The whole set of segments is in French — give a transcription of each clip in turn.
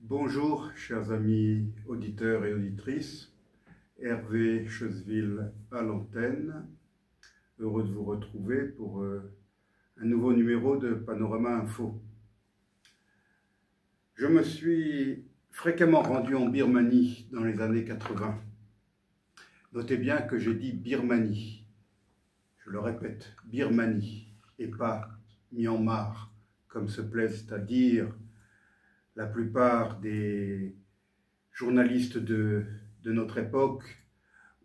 Bonjour, chers amis auditeurs et auditrices. Hervé Chesville à l'antenne. Heureux de vous retrouver pour un nouveau numéro de Panorama Info. Je me suis fréquemment rendu en Birmanie dans les années 80. Notez bien que j'ai dit Birmanie. Je le répète, Birmanie et pas Myanmar, comme se plaisent à dire la plupart des journalistes de notre époque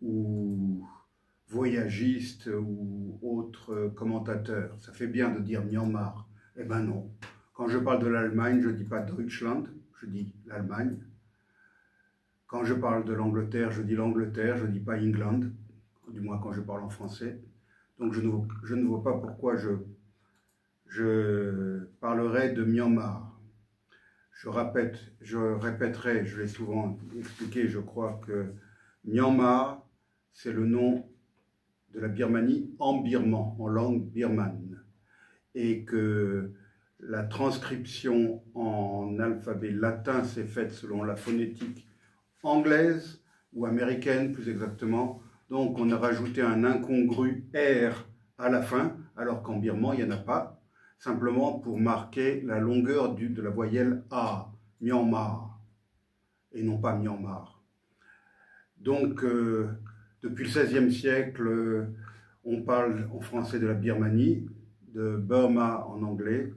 ou voyagistes ou autres commentateurs. Ça fait bien de dire Myanmar. Eh ben non. Quand je parle de l'Allemagne, je ne dis pas Deutschland, je dis l'Allemagne. Quand je parle de l'Angleterre, je dis l'Angleterre, je ne dis pas England, du moins quand je parle en français. Donc je ne vois pas pourquoi je parlerai de Myanmar. Je répéterai, je l'ai souvent expliqué, je crois que Myanmar, c'est le nom de la Birmanie en birman, en langue birmane, et que la transcription en alphabet latin s'est faite selon la phonétique anglaise ou américaine plus exactement. Donc on a rajouté un incongru R à la fin, alors qu'en birman il n'y en a pas, simplement pour marquer la longueur de la voyelle A, Myanmar, et non pas Myanmar. Donc, depuis le XVIe siècle, on parle en français de la Birmanie, de Burma en anglais.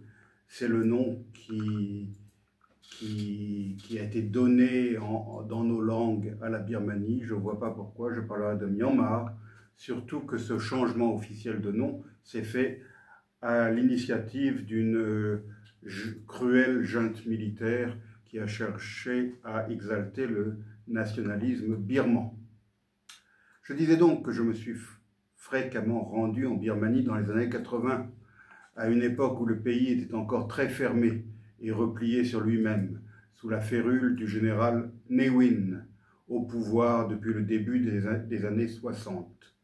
C'est le nom qui a été donné dans nos langues à la Birmanie. Je ne vois pas pourquoi je parlerai de Myanmar, surtout que ce changement officiel de nom s'est fait à l'initiative d'une cruelle junte militaire qui a cherché à exalter le nationalisme birman. Je disais donc que je me suis fréquemment rendu en Birmanie dans les années 80, à une époque où le pays était encore très fermé et replié sur lui-même, sous la férule du général Ne Win, au pouvoir depuis le début des années 60.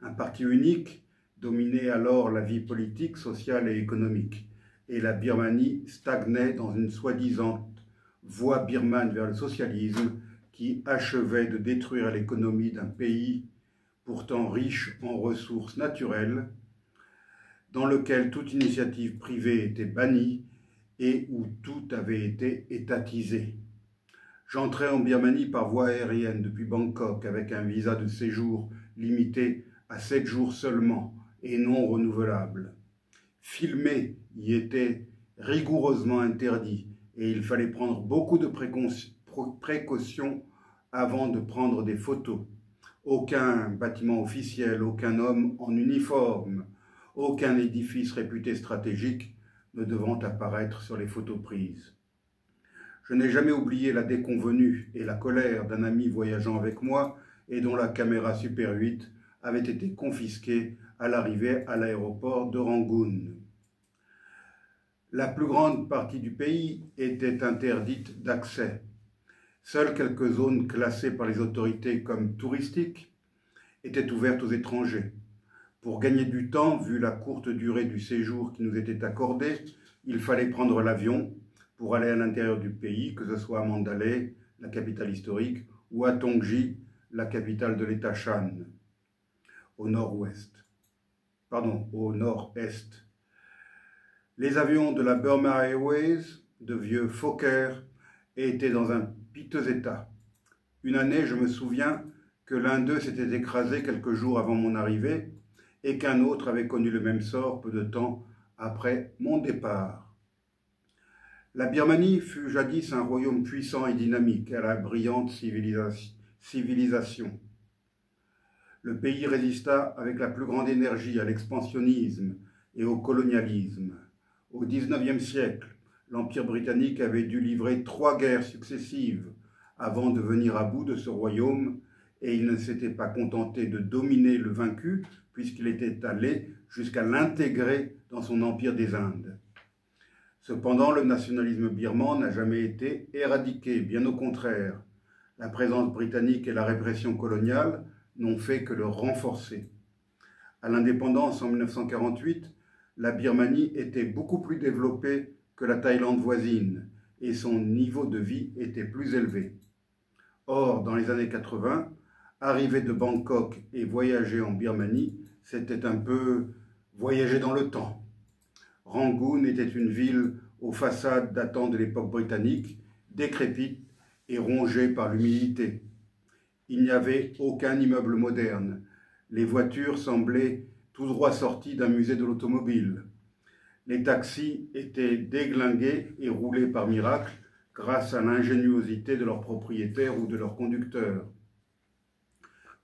Un parti unique dominait alors la vie politique, sociale et économique, et la Birmanie stagnait dans une soi-disant voie birmane vers le socialisme qui achevait de détruire l'économie d'un pays pourtant riche en ressources naturelles, dans lequel toute initiative privée était bannie et où tout avait été étatisé. J'entrais en Birmanie par voie aérienne depuis Bangkok avec un visa de séjour limité à 7 jours seulement et non renouvelable. Filmer y était rigoureusement interdit et il fallait prendre beaucoup de précautions avant de prendre des photos. Aucun bâtiment officiel, aucun homme en uniforme, aucun édifice réputé stratégique ne devant apparaître sur les photos prises. Je n'ai jamais oublié la déconvenue et la colère d'un ami voyageant avec moi et dont la caméra Super 8 avait été confisquée à l'arrivée à l'aéroport de Rangoon. La plus grande partie du pays était interdite d'accès. Seules quelques zones classées par les autorités comme touristiques étaient ouvertes aux étrangers. Pour gagner du temps, vu la courte durée du séjour qui nous était accordé, il fallait prendre l'avion pour aller à l'intérieur du pays, que ce soit à Mandalay, la capitale historique, ou à Tongji, la capitale de l'État Shan, au nord-est. Les avions de la Burma Airways, de vieux Fokker, étaient dans un piteux état. Une année, je me souviens que l'un d'eux s'était écrasé quelques jours avant mon arrivée et qu'un autre avait connu le même sort peu de temps après mon départ. La Birmanie fut jadis un royaume puissant et dynamique à la brillante civilisation. Le pays résista avec la plus grande énergie à l'expansionnisme et au colonialisme. Au XIXe siècle, l'Empire britannique avait dû livrer 3 guerres successives avant de venir à bout de ce royaume, et il ne s'était pas contenté de dominer le vaincu, puisqu'il était allé jusqu'à l'intégrer dans son empire des Indes. Cependant, le nationalisme birman n'a jamais été éradiqué, bien au contraire. La présence britannique et la répression coloniale n'ont fait que le renforcer. À l'indépendance en 1948, la Birmanie était beaucoup plus développée que la Thaïlande voisine, et son niveau de vie était plus élevé. Or, dans les années 80, arriver de Bangkok et voyager en Birmanie, c'était un peu voyager dans le temps. Rangoon était une ville aux façades datant de l'époque britannique, décrépite et rongée par l'humidité. Il n'y avait aucun immeuble moderne. Les voitures semblaient tout droit sorties d'un musée de l'automobile. Les taxis étaient déglingués et roulés par miracle grâce à l'ingéniosité de leurs propriétaires ou de leurs conducteurs.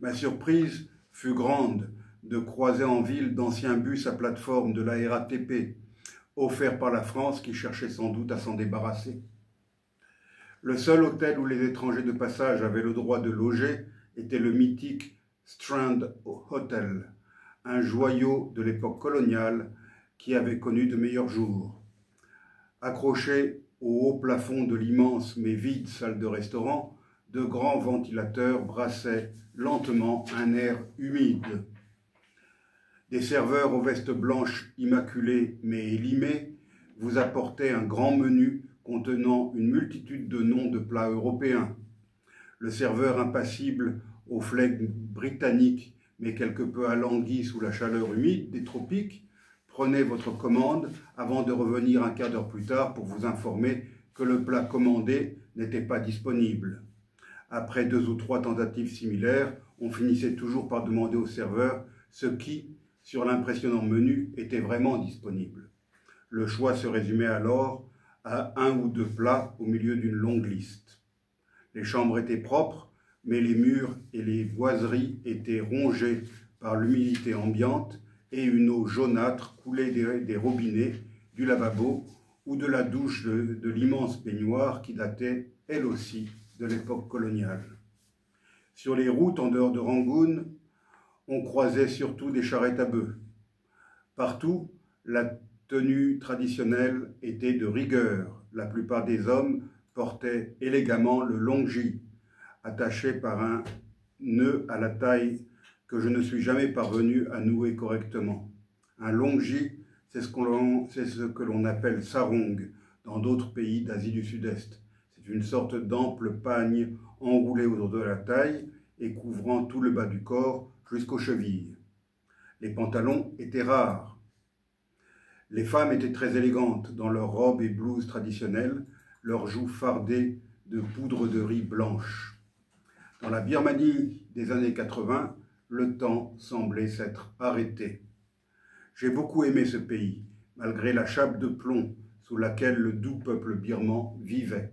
Ma surprise fut grande de croiser en ville d'anciens bus à plateforme de la RATP, offerts par la France qui cherchait sans doute à s'en débarrasser. Le seul hôtel où les étrangers de passage avaient le droit de loger était le mythique Strand Hotel, un joyau de l'époque coloniale qui avait connu de meilleurs jours. Accrochés au haut plafond de l'immense mais vide salle de restaurant, de grands ventilateurs brassaient lentement un air humide. Des serveurs aux vestes blanches immaculées mais élimées vous apportaient un grand menu contenant une multitude de noms de plats européens. Le serveur impassible au flegme britannique mais quelque peu alangui sous la chaleur humide des tropiques prenait votre commande avant de revenir un quart d'heure plus tard pour vous informer que le plat commandé n'était pas disponible. Après 2 ou 3 tentatives similaires, on finissait toujours par demander au serveur ce qui, sur l'impressionnant menu, était vraiment disponible. Le choix se résumait alors à 1 ou 2 plats au milieu d'une longue liste. Les chambres étaient propres, mais les murs et les boiseries étaient rongés par l'humidité ambiante et une eau jaunâtre coulait des robinets, du lavabo ou de la douche de l'immense baignoire qui datait, elle aussi, de l'époque coloniale. Sur les routes en dehors de Rangoon, on croisait surtout des charrettes à bœufs. Partout, la tenue traditionnelle était de rigueur. La plupart des hommes portaient élégamment le longji, attaché par un nœud à la taille que je ne suis jamais parvenu à nouer correctement. Un longji, c'est ce que l'on appelle sarong dans d'autres pays d'Asie du Sud-Est. C'est une sorte d'ample pagne enroulé autour de la taille et couvrant tout le bas du corps jusqu'aux chevilles. Les pantalons étaient rares. Les femmes étaient très élégantes dans leurs robes et blouses traditionnelles, leurs joues fardées de poudre de riz blanche. Dans la Birmanie des années 80, le temps semblait s'être arrêté. J'ai beaucoup aimé ce pays, malgré la chape de plomb sous laquelle le doux peuple birman vivait.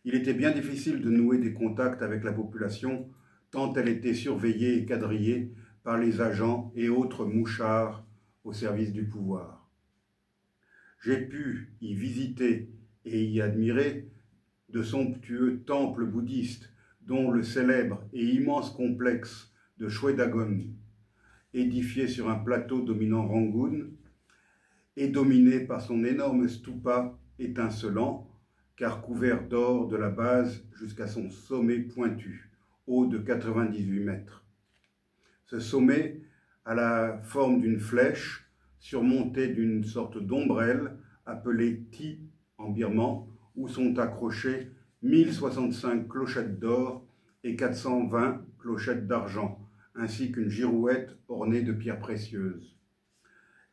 Il était bien difficile de nouer des contacts avec la population, tant elle était surveillée et quadrillée par les agents et autres mouchards au service du pouvoir. J'ai pu y visiter et y admirer de somptueux temples bouddhistes, dont le célèbre et immense complexe de Shwedagon, édifié sur un plateau dominant Rangoon, et dominé par son énorme stupa étincelant, car couvert d'or de la base jusqu'à son sommet pointu, haut de 98 mètres. Ce sommet a la forme d'une flèche surmontée d'une sorte d'ombrelle appelée Ti en birman, où sont accrochées 1065 clochettes d'or et 420 clochettes d'argent, ainsi qu'une girouette ornée de pierres précieuses.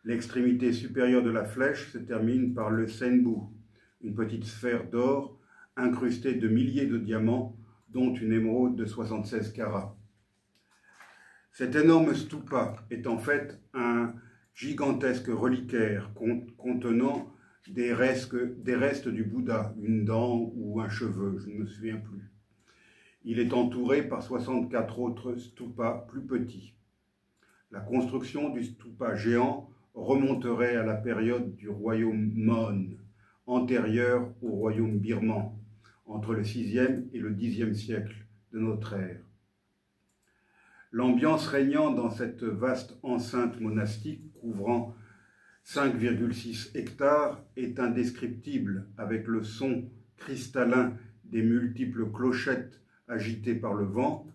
L'extrémité supérieure de la flèche se termine par le senbu, une petite sphère d'or incrustée de milliers de diamants, dont une émeraude de 76 carats. Cet énorme stupa est en fait un gigantesque reliquaire contenant des restes du Bouddha, une dent ou un cheveu, je ne me souviens plus. Il est entouré par 64 autres stupas plus petits. La construction du stupa géant remonterait à la période du royaume Mon, antérieur au royaume birman, entre le 6e et le 10e siècle de notre ère. L'ambiance régnant dans cette vaste enceinte monastique couvrant 5,6 hectares est indescriptible avec le son cristallin des multiples clochettes agitées par le vent,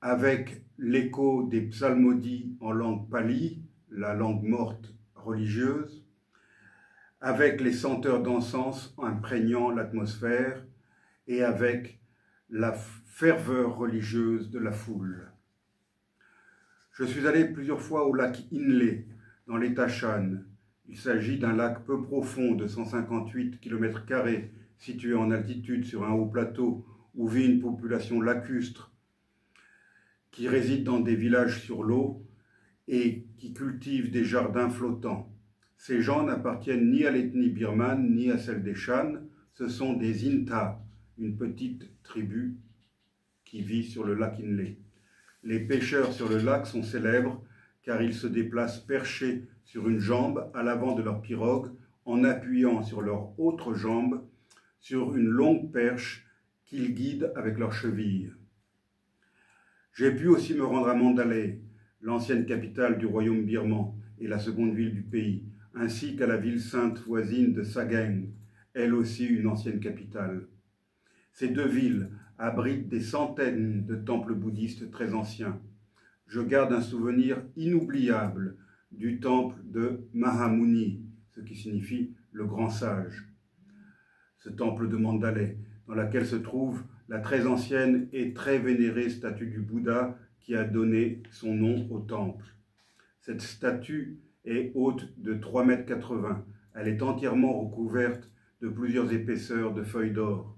avec l'écho des psalmodies en langue pali, la langue morte religieuse, avec les senteurs d'encens imprégnant l'atmosphère et avec la ferveur religieuse de la foule. Je suis allé plusieurs fois au lac Inle, dans l'État Shan. Il s'agit d'un lac peu profond de 158 km², situé en altitude sur un haut plateau où vit une population lacustre qui réside dans des villages sur l'eau et qui cultive des jardins flottants. Ces gens n'appartiennent ni à l'ethnie birmane ni à celle des Shan, ce sont des Inta, une petite tribu qui vit sur le lac Inle. Les pêcheurs sur le lac sont célèbres car ils se déplacent perchés sur une jambe à l'avant de leur pirogue en appuyant sur leur autre jambe sur une longue perche qu'ils guident avec leurs chevilles. J'ai pu aussi me rendre à Mandalay, l'ancienne capitale du royaume birman et la seconde ville du pays, ainsi qu'à la ville sainte voisine de Sagaing, elle aussi une ancienne capitale. Ces deux villes abritent des centaines de temples bouddhistes très anciens. Je garde un souvenir inoubliable du temple de Mahamuni, ce qui signifie le grand sage. Ce temple de Mandalay, dans lequel se trouve la très ancienne et très vénérée statue du Bouddha qui a donné son nom au temple. Cette statue est haute de 3,80 m. Elle est entièrement recouverte de plusieurs épaisseurs de feuilles d'or.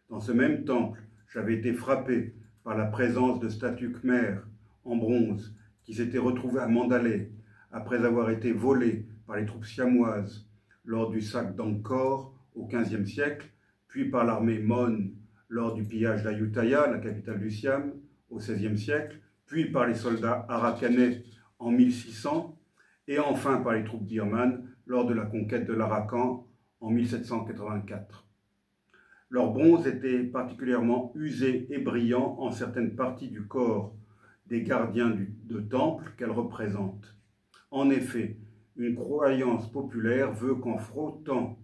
Dans ce même temple, j'avais été frappé par la présence de statues khmères en bronze qui s'étaient retrouvées à Mandalay après avoir été volées par les troupes siamoises lors du sac d'Angkor au XVe siècle, puis par l'armée Mon lors du pillage d'Ayutthaya, la capitale du Siam, au XVIe siècle, puis par les soldats arakanais en 1600, et enfin par les troupes birmanes lors de la conquête de l'Arakan en 1784. Leur bronze était particulièrement usé et brillant en certaines parties du corps des gardiens de temple qu'elles représentent. En effet, une croyance populaire veut qu'en frottant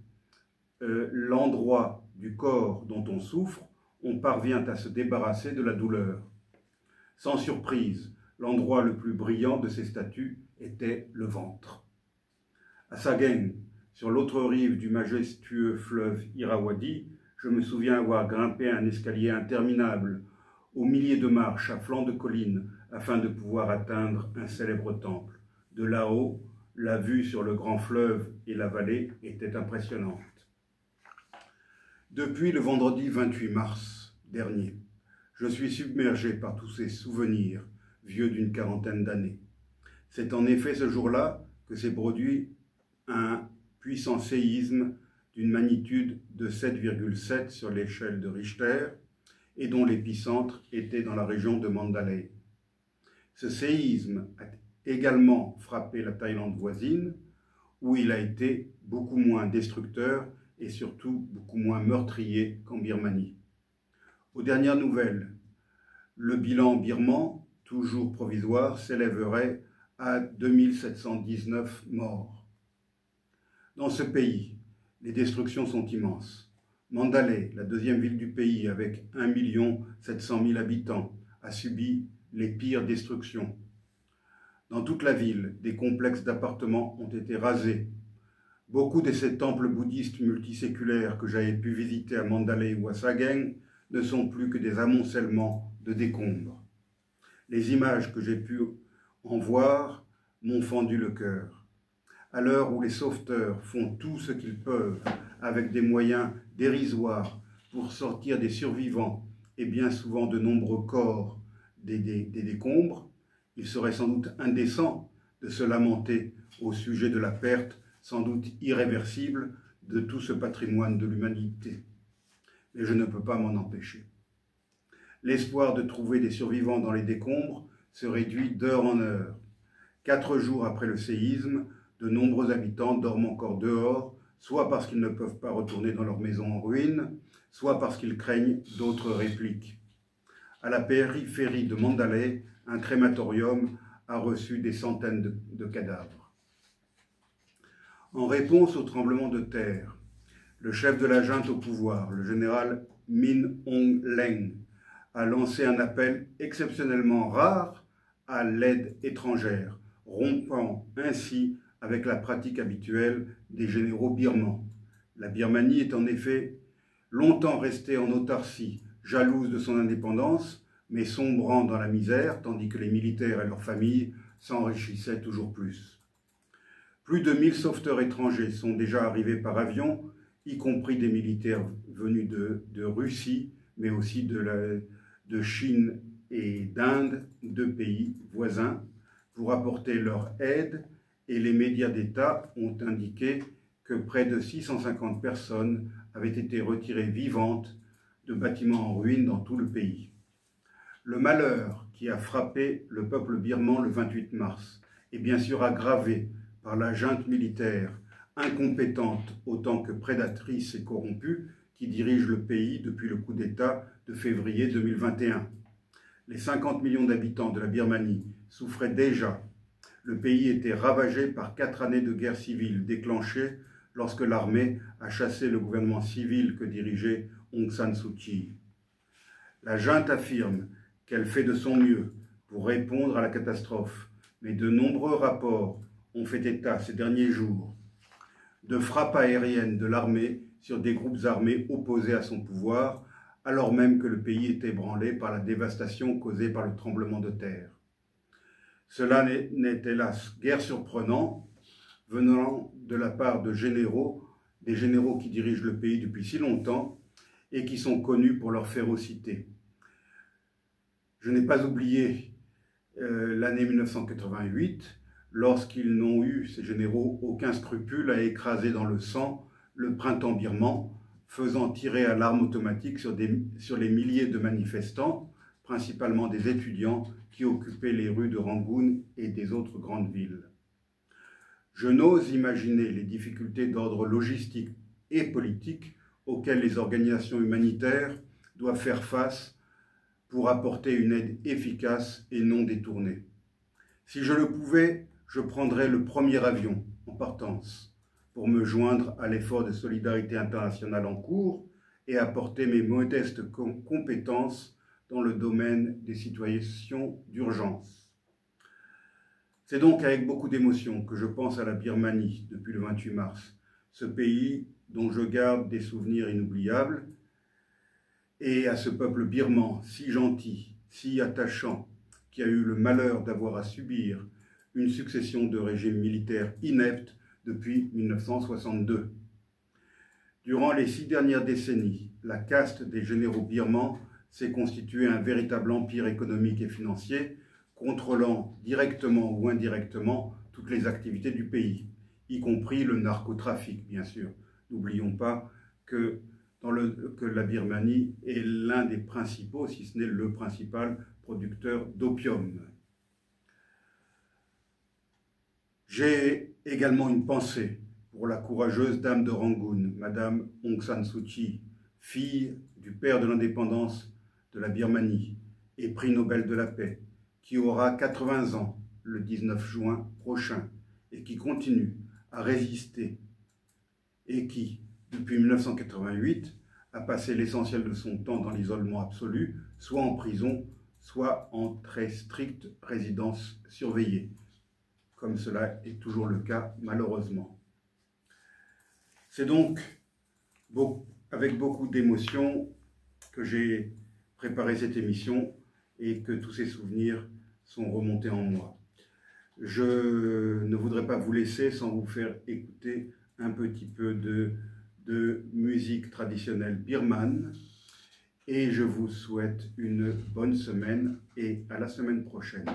l'endroit du corps dont on souffre, on parvient à se débarrasser de la douleur. Sans surprise, l'endroit le plus brillant de ces statues était le ventre. À Sagaing, sur l'autre rive du majestueux fleuve Irrawaddy, je me souviens avoir grimpé un escalier interminable, aux milliers de marches à flanc de colline, afin de pouvoir atteindre un célèbre temple. De là-haut, la vue sur le grand fleuve et la vallée était impressionnante. Depuis le vendredi 28 mars dernier, je suis submergé par tous ces souvenirs vieux d'une quarantaine d'années. C'est en effet ce jour-là que s'est produit un puissant séisme d'une magnitude de 7,7 sur l'échelle de Richter et dont l'épicentre était dans la région de Mandalay. Ce séisme a également frappé la Thaïlande voisine, où il a été beaucoup moins destructeur et surtout beaucoup moins meurtrier qu'en Birmanie. Aux dernières nouvelles, le bilan birman, toujours provisoire, s'élèverait à 2719 morts. Dans ce pays, les destructions sont immenses. Mandalay, la deuxième ville du pays avec 1 700 000 habitants, a subi les pires destructions. Dans toute la ville, des complexes d'appartements ont été rasés. Beaucoup de ces temples bouddhistes multiséculaires que j'avais pu visiter à Mandalay ou à Sagaing ne sont plus que des amoncellements de décombres. Les images que j'ai pu en voir m'ont fendu le cœur. À l'heure où les sauveteurs font tout ce qu'ils peuvent avec des moyens dérisoires pour sortir des survivants et bien souvent de nombreux corps des décombres, il serait sans doute indécent de se lamenter au sujet de la perte sans doute irréversible de tout ce patrimoine de l'humanité. Mais je ne peux pas m'en empêcher. L'espoir de trouver des survivants dans les décombres se réduit d'heure en heure. 4 jours après le séisme, de nombreux habitants dorment encore dehors, soit parce qu'ils ne peuvent pas retourner dans leur maison en ruine, soit parce qu'ils craignent d'autres répliques. À la périphérie de Mandalay, un crématorium a reçu des centaines de cadavres. En réponse au tremblement de terre, le chef de la junte au pouvoir, le général Min Aung Hlaing, a lancé un appel exceptionnellement rare à l'aide étrangère, rompant ainsi avec la pratique habituelle des généraux birmans. La Birmanie est en effet longtemps restée en autarcie, jalouse de son indépendance, mais sombrant dans la misère, tandis que les militaires et leurs familles s'enrichissaient toujours plus. Plus de 1000 sauveteurs étrangers sont déjà arrivés par avion, y compris des militaires venus de Russie, mais aussi de Chine et d'Inde, deux pays voisins, pour apporter leur aide, et les médias d'État ont indiqué que près de 650 personnes avaient été retirées vivantes de bâtiments en ruine dans tout le pays. Le malheur qui a frappé le peuple birman le 28 mars est bien sûr aggravé par la junte militaire, incompétente autant que prédatrice et corrompue, qui dirige le pays depuis le coup d'État de février 2021. Les 50 millions d'habitants de la Birmanie souffraient déjà. Le pays était ravagé par 4 années de guerre civile déclenchées lorsque l'armée a chassé le gouvernement civil que dirigeait Aung San Suu Kyi. La junte affirme qu'elle fait de son mieux pour répondre à la catastrophe, mais de nombreux rapports ont fait état ces derniers jours de frappes aériennes de l'armée sur des groupes armés opposés à son pouvoir, alors même que le pays est ébranlé par la dévastation causée par le tremblement de terre. Cela n'est hélas guère surprenant, venant de la part de des généraux qui dirigent le pays depuis si longtemps et qui sont connus pour leur férocité. Je n'ai pas oublié l'année 1988, lorsqu'ils n'ont eu, ces généraux, aucun scrupule à écraser dans le sang le printemps birman, faisant tirer à l'arme automatique sur les milliers de manifestants, principalement des étudiants qui occupaient les rues de Rangoon et des autres grandes villes. Je n'ose imaginer les difficultés d'ordre logistique et politique auxquelles les organisations humanitaires doivent faire face pour apporter une aide efficace et non détournée. Si je le pouvais, je prendrais le premier avion en partance pour me joindre à l'effort de solidarité internationale en cours et apporter mes modestes compétences dans le domaine des situations d'urgence. C'est donc avec beaucoup d'émotion que je pense à la Birmanie depuis le 28 mars, ce pays dont je garde des souvenirs inoubliables, et à ce peuple birman si gentil, si attachant, qui a eu le malheur d'avoir à subir une succession de régimes militaires ineptes depuis 1962. Durant les 6 dernières décennies, la caste des généraux birmans s'est constituée un véritable empire économique et financier, contrôlant directement ou indirectement toutes les activités du pays, y compris le narcotrafic, bien sûr. N'oublions pas que la Birmanie est l'un des principaux, si ce n'est le principal, producteur d'opium. J'ai également une pensée pour la courageuse dame de Rangoon, Madame Aung San Suu Kyi, fille du père de l'indépendance de la Birmanie et prix Nobel de la paix, qui aura 80 ans le 19 juin prochain et qui continue à résister et qui, depuis 1988, a passé l'essentiel de son temps dans l'isolement absolu, soit en prison, soit en très stricte résidence surveillée, comme cela est toujours le cas malheureusement. C'est donc avec beaucoup d'émotion que j'ai préparé cette émission et que tous ces souvenirs sont remontés en moi. Je ne voudrais pas vous laisser sans vous faire écouter un petit peu de musique traditionnelle birmane et je vous souhaite une bonne semaine et à la semaine prochaine.